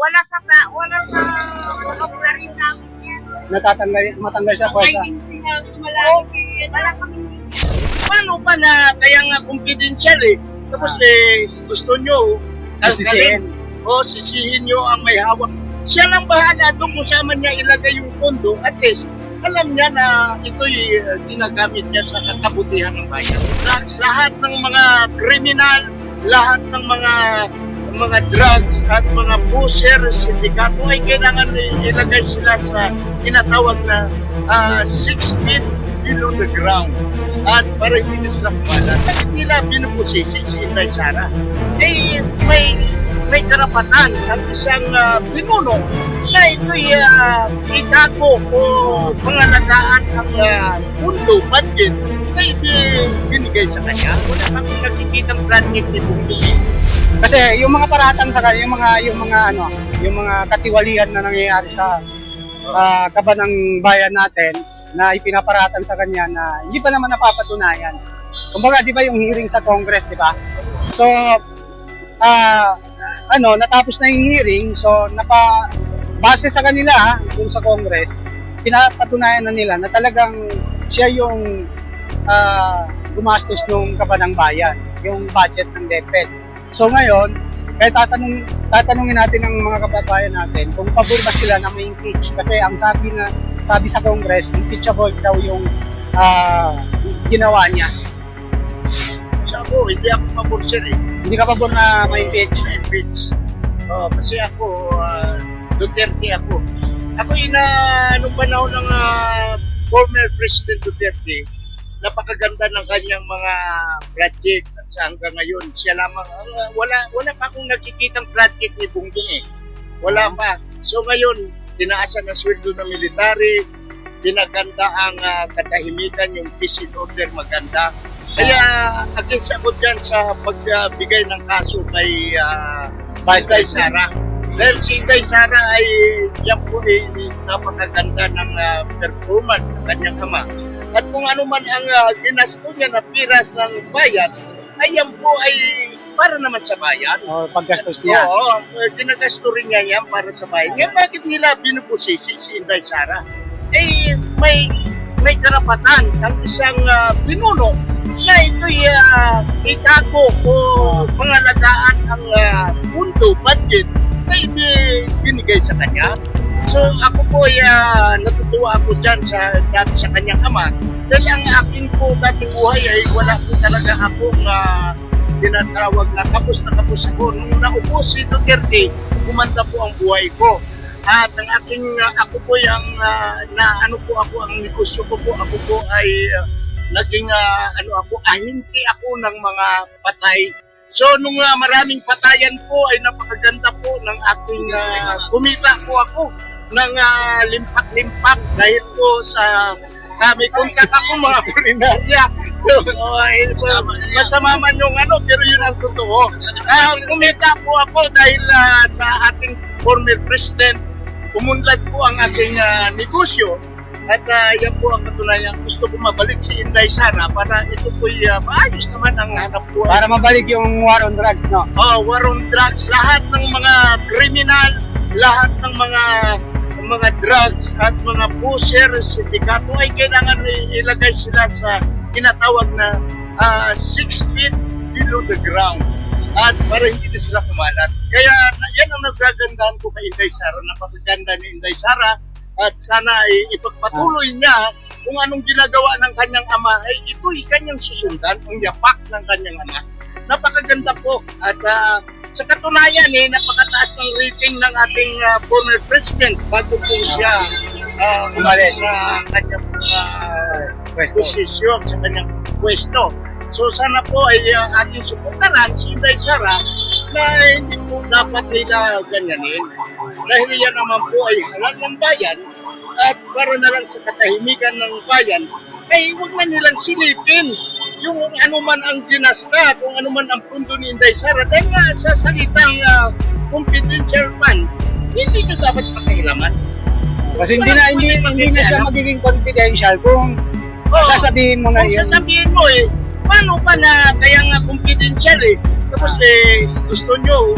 wala sa vocabulary namin yan. Matanggal sa pwersa. Ay, sinabi malaki. Wala kami. Paano pa na kaya nga confidential eh? Tapos gusto nyo Sisihin. o sisihin nyo ang may hawak. Siya lang bahala doon kung saan man niya ilagay yung pondo. At least, alam niya na ito'y ginagamit niya sa kabutihan ng bayan. Lahat ng mga kriminal, lahat ng mga drugs at mga pusher, sindikato ay kailangan ilagay sila sa tinatawag na 6 feet below the ground. At para hindi sila kumalat. Bakit nila binupusisi si Inday Sara? May karapatan ang isang pinuno na ito'y itago o pangalagaan ang mundo, budget na binigay sa kanya. Wala kang nakikitang project ni Bungdumi. Kasi yung mga paratang sa kanya, yung mga katiwalian na nangyayari sa kaba ng bayan natin na ipinaparatang sa kanya na hindi pa naman napapatunayan. Kumbaga, di ba yung hearing sa Congress, di ba? So, natapos na yung hearing, so base sa kanila, dun sa Congress, pinapatunayan na nila na talagang siya yung gumastos ng kaba ng bayan, yung budget ng DepEd. So ngayon, kaya tatanungin natin ang mga kababayan natin kung pabor ba sila na may impeach. Kasi ang sabi sa Congress, impeachable daw yung ginawa niya. Hindi ako pabor sir eh. Hindi ka pabor na may impeach? Kasi ako, Duterte ako. Ako nung panahon ng former President Duterte, napakaganda ng kanyang mga project at hanggang ngayon siya lamang wala pa akong nakikitang project ni Bongbong eh. Wala pa. So ngayon tinaasan ang sweldo ng military, pinaganda ang katahimikan, yung peace and order maganda. Kaya against ako dyan sa pagbigay ng kaso kay Inday Sara. Dahil si Inday Sara ay yan po ay napakaganda ng performance ng kanyang ama. At kung ano man ang ginasto niya na piras ng bayan, ay yan po ay para naman sa bayan. O paggastos niya? Oo, ginagasto rin niya yan para sa bayan. Ngayon bakit nila binupusisi si Inday Sara? May karapatan ang isang pinuno na ito'y itago o pangalagaan ang mundo, budget na binigay sa kanya. So ako po ay natutuwa ako dyan dati sa kanyang ama. Dahil ang aking po dating buhay ay wala po talaga akong tinatawag na kapos ako. Nung naupo si Duterte, kumanda po ang buhay ko. At ang aking, ako po yung, ang negosyo ko po, ako po ay naging, ahinti ako ng mga patay. So, nung maraming patayan po, ay napakaganda po ng aking, kumita po ako ng limpak-limpak dahil po sa may kontak ako mga kulinarya. So, masama man yung pero yun ang totoo. Kumita po ako dahil sa ating former president, umunlad po ang ating negosyo. At yan po ang katunayan. Gusto ko mabalik si Inday Sara para ito po'y maayos naman ang hanap buhay. Para mabalik yung war on drugs, no? War on drugs. Lahat ng mga kriminal, lahat ng mga drugs at mga pusher, sindikato ay kailangan ilagay sila sa tinatawag na 6 feet below the ground at para hindi sila kumalat. Kaya yan ang nagkagandahan ko kay Inday Sara, napakaganda ni Inday Sara at sana ipagpatuloy niya kung anong ginagawa ng kanyang ama ay ito'y kanyang susundan, ang yapak ng kanyang ama. Napakaganda po at sa katunayan napakataas ng rating ng ating former president bago po siya umalis sa kanyang posisyon, sa kanyang pwesto. So sana po ay ating suportahan si Inday Sara na hindi po dapat nila ganyanin. Dahil yan naman po ay halal ng bayan at para na lang sa katahimikan ng bayan ay huwag man nilang silipin yung anuman ang ginasta, kung anuman ang punto ni Inday Sara. Dahil nga sa salitang confidential fund, hindi nyo dapat pakialaman. Kasi hindi na siya magiging confidential kung sasabihin mo na yun. Kung sasabihin mo paano pa na kaya nga confidential Tapos gusto nyo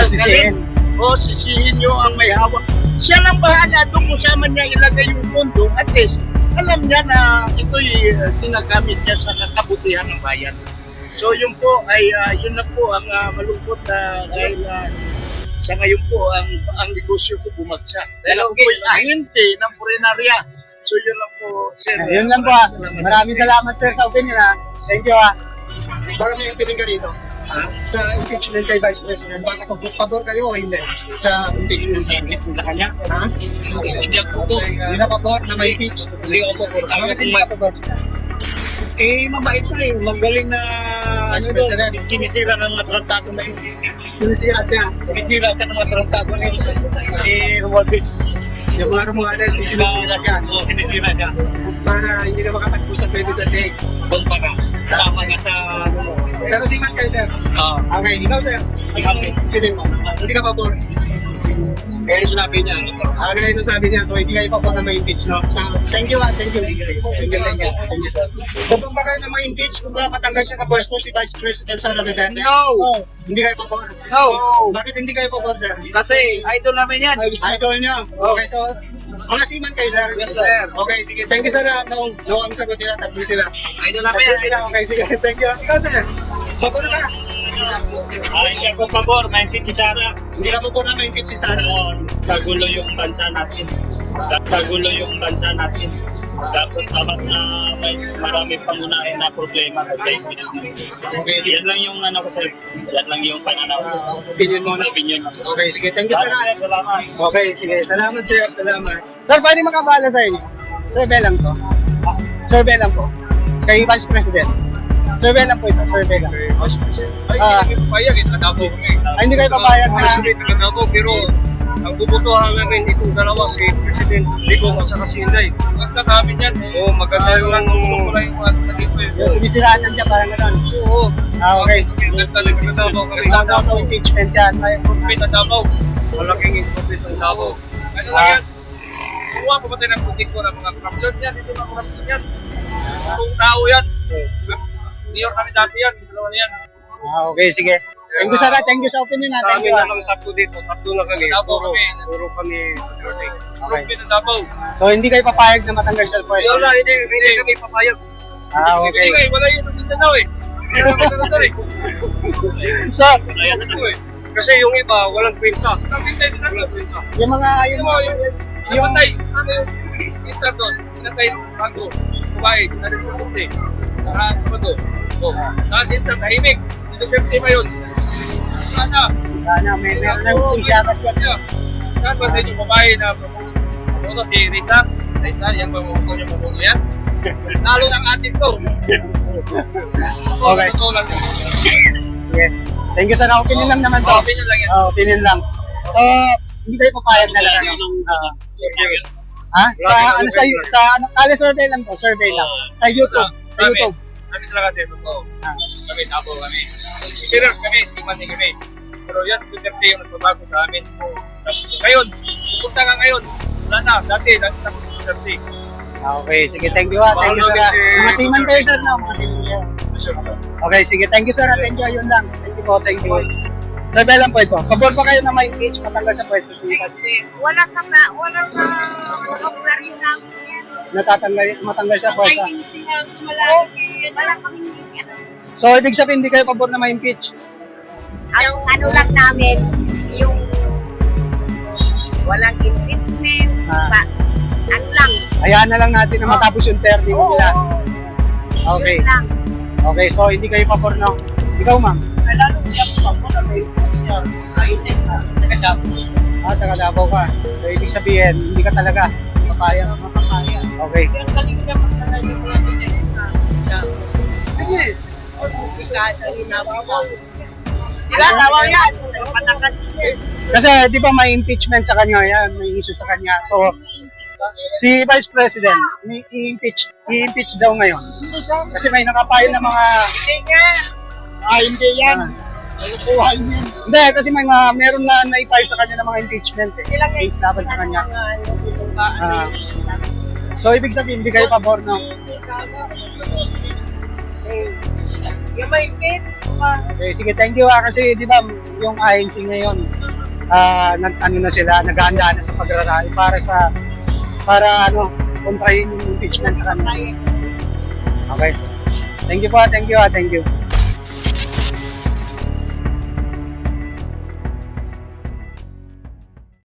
Sisihin. o sisihin nyo ang may hawak. Siya lang bahala doon kung saan man niya ilagay yung pondo. At least, alam niya na ito'y ginagamit niya sa kabutihan ng bayan. So yun po ay yun na po ang malungkot dahil sa ngayon po ang negosyo ko bumagsak. Dahil ako po yung ahente ng purinarya. So yun lang po, sir. Yun lang po. Salamat. Maraming salamat sir sa opinion ha. Thank you ha. Baka may opinion ka dito. Sa impeachment kay Vice President, baka pabor kayo o hindi? Sa impeachment sa kanya? Ha? Hindi ako po. Hindi na pabor na may impeach? Hindi ako po. Bakit hindi ka pabor? Eh, mabait na eh. Magaling na Vice ano doon. President. Sinisira ng mga tratado na yun. Sinisira siya. Sinisira siya ng mga tratado na yun. Eh, Romualdez. Yung mga Romualdez, sinisira siya. Oo, sinisira siya. Para hindi na makatagpo sa 2028. Doon pa ka. Tama nga sa ano. Pero si Man kayo, sir. Okay, ikaw, sir. Okay. Opinion mo. Hindi ka pabor. Kaya sinabi niya. Ano yung sabi niya, so hindi kayo pabor na may impeach, no? So, thank you, thank you. Thank you. Pabor ba kayo na may impeach kung matanggal siya sa pwesto si Vice President Sara Duterte? No! Hindi kayo pabor? No! Bakit hindi kayo pabor, sir? Kasi idol namin yan. Idol niyo. Okay, so, mga seaman kayo, sir? Yes, sir. Okay, sige. Thank you, sir. No ang sagot nila, tapos sila. Idol namin Tapos yan. sila, okay, sige. Thank you. Ikaw, sir? Pabor ka? Hindi ako pabor. Maintin si Sara. Hindi ka pabor na may impeach si Sara? Kagulo yung bansa natin. Kagulo yung bansa natin. Dapat na may marami pangunahin na problema sa impeachment. Okay, Yan lang yung ano ko sir. Yan lang yung pananaw ko. opinion mo na. Opinion. Okay, sige. Thank you, sir. Salamat. Okay, sige. Salamat, sir. Salamat. Sir, pwede makabala sa inyo? Survey lang to. Survey lang po. Kay Vice President. Survey lang po ito. Survey lang. Ay, hindi kami papayag, nagagawa kami. Ay, hindi kayo papayag na. Nagagawa, pero ang bubutuhan namin itong dalawa, si President Digo at saka si Inday. Maganda sa amin yan. Oo, maganda yung kulay yung ano sa dito. Yung sinisiraan lang siya, parang gano'n. Oo. Okay. Maganda, nagkasama kami. Nagagawa to impeachment yan. Ay, Improvement ang Davao. Malaking improvement ang Davao. Ano lang yan? Kuha pa ba tayo ng putik ko ng mga corruption yan? Ito mga corruption yan. Kung tao yan. Mayor kami dati yan. Dalawa na yan. Okay, sige. Thank you, sir. Thank you sa opinion na. Sa Thank amin you. na lang tatlo dito. Tatlo na kami. Puro kami. Improvement ang Davao. So, hindi kayo papayag na matanggal sa pwesto? Wala, hindi kami papayag. Okay. Hindi, wala yun ang Mindanao eh. Hindi naman sa Mindanao eh. So, Kasi yung iba, walang kwenta. Walang kwenta, hindi namin kwenta. yung mga, Tingnan mo, yung patay, ano yung insert doon, pinatay ng bago, kumain, natin sa kutsi, nakahaan sa bago. O, saan si insert, tahimik, si Duterte ba yun? Sana, sana may meron ng sisyakat yan. saan ba sa inyo babae na pumunta si Risa? Risa, yan ba gusto niyo pumunta yan? Nalo ng atin to. Okay. Ito lang. Sige. Thank you, sir. Opinion lang naman to. Opinion lang yan. Opinion lang. So, hindi kayo papayag na lang. Ha? Sa ano, kala survey lang to, survey lang. Sa YouTube. Sa YouTube. Kami talaga sir, totoo. Kami, tabo kami. Serious kami, simani kami. Pero yan, si Duterte yung nagbabago sa amin. Ngayon, pupunta ka ngayon. Wala na, dati tapos si Duterte. Okay, sige. Thank you, ha. Thank you, sir. Mga seaman kayo, sir, no? Mga seaman kayo. Okay, sige. Thank you, sir. Thank you. Ayun lang. Thank you po. Thank you. Survey lang po ito. Pabor pa kayo na may impeach matanggal sa pwesto si Wala sa vocabulary namin yan. matanggal sa pwesto. Ay, hindi sila malaki. Wala kaming yan. So, ibig sabihin, hindi kayo pabor na may impeach? Ano lang namin, yung walang impeachment, ano lang. Hayaan na lang natin na matapos yung term nila. Okay. Yun lang. Okay, so hindi kayo pabor, no? Ikaw, ma'am? Lalo siya po ako na may kainit sa taga-Davao. Taga Davao ka. So, ibig sabihin, hindi ka talaga papayag. Okay. Yung galing naman talaga yung mga pinili sa Davao. Sige. Komplikado yung Davao. Diba, tawag yan. Patakat din. Kasi, di ba may impeachment sa kanya yan, may issue sa kanya. So, si Vice President, i-impeach daw ngayon. Kasi may nakapile na mga... Hindi yan. Nalukuhan yun. Hindi, kasi may meron na na-file sa kanya ng mga impeachment eh. Case laban sa kanya. So, ibig sabihin, hindi kayo pabor, no? Yung may pit. Okay, sige, thank you ha. Kasi, di ba, yung INC ngayon, ano na sila, naghahanda na sa pagrarally para kontrahin yung impeachment sa kanila. Okay. Thank you po, thank you.